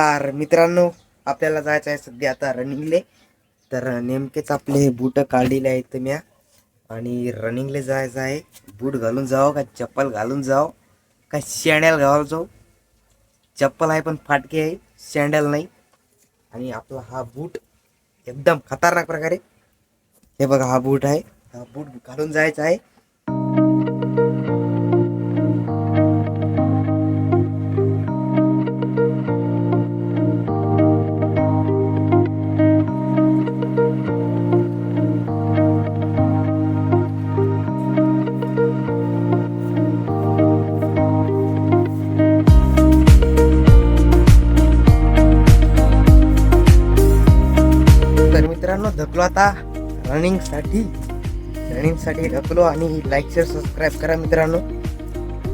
तर मित्रांनो, आपल्याला जायचं आहे सध्या आता रनिंगले. तर नेमकेच आपले बूट काढलेले आहेत मी, आणि रनिंगले जायचं आहे. बूट घालून जाओ का चप्पल घालून जाओ का सँडल घालून जाऊ? चप्पल आहे पण फाटके आहे, सँडल नाही. आणि आपला हा बूट एकदम खतरनाक प्रकारे, हे बघा हा बूट आहे. हा बूट घालून जायचा आहे. तर मित्रांनो, ढकलो आता रनिंगसाठी ढकलो. आणि लाईक शेअर सबस्क्राईब करा मित्रांनो.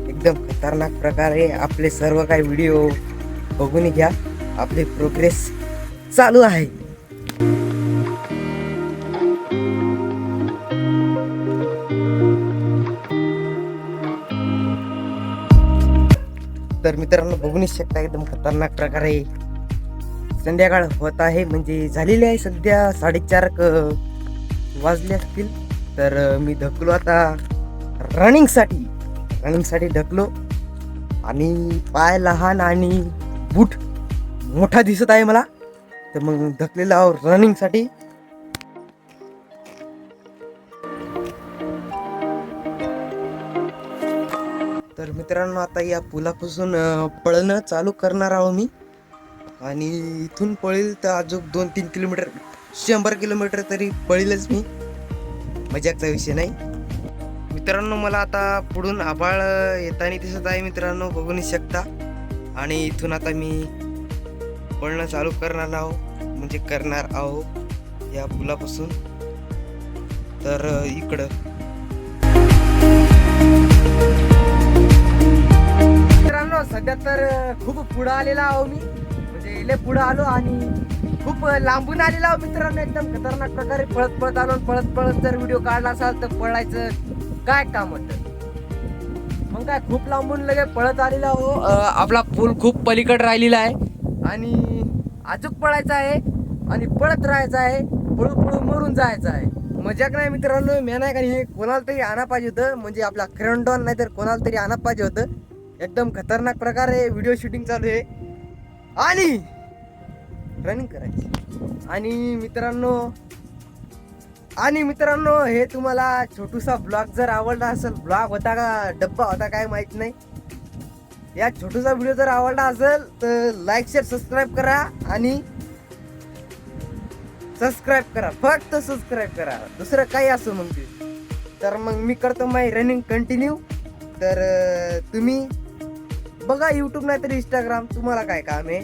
एकदम खतरनाक प्रकारे आपले सर्व काही व्हिडिओ बघून घ्या. आपली प्रोग्रेस चालू आहे. तर मित्रांनो, बघूनच शकता एकदम खतरनाक प्रकारे संध्याकाळ होत आहे. म्हणजे झालेली आहे, सध्या 4:30 वाजले असतील. तर मी ढकलो आता रनिंगसाठी ढकलो. आणि पाय लहान आणि बूट मोठा दिसत आहे मला, तर मग ढकलेला आहो रनिंगसाठी. तर मित्रांनो, आता या पुलापासून पळणं चालू करणार आहो मी. आणि इथून पळेल तर अजून 2-3 किलोमीटर, 100 किलोमीटर तरी पळेलच मी. मजाकचा विषय नाही मित्रांनो. मला आता पुढून आभाळ येताना दिसत आहे मित्रांनो, बघून शकता. आणि इथून आता मी पळणं चालू करणार आहो या पुलापासून. तर इकडं मित्रांनो, सध्या तर खूप पुढं आलेला आहो मी. म्हणजे लय पुढं आलो आणि खूप लांबून आलेला आहो मित्रांनो. एकदम खतरनाक प्रकारे पळत आलो. पळत जर व्हिडिओ काढला असाल तर पळायचं काय काम होतं. मग काय, खूप लांबून लगे पळत आलेला आहो. आपला पूल खूप पलीकडे राहिलेला आहे आणि अचूक पळायचं आहे आणि पळत राहायचं आहे. पळू मरून जायचं आहे. मजाक नाही मित्रांनो. मी नाही का, हे कोणाला तरी आणा पाहिजे होतं. म्हणजे आपला क्रेंडॉन नाही तर कोणाला तरी आणा पाहिजे होतं. एकदम खतरनाक प्रकारे व्हिडिओ शूटिंग चालू आहे आणि रनिंग करायची. आणि मित्रांनो, हे तुम्हाला छोटूसा ब्लॉग जर आवडला असेल, ब्लॉग होता का डब्बा होता काय माहित नाही, या छोटूसा व्हिडिओ जर आवडला असेल तर लाईक शेअर सबस्क्राईब करा. आणि सबस्क्राईब करा, फक्त सबस्क्राईब करा, दुसरं काही असो मग ते. तर मग मी करतो माय रनिंग कंटिन्यू. तर तुम्ही बघा यूट्यूब नाही तर इंस्टाग्राम, तुम्हाला काय काम आहे.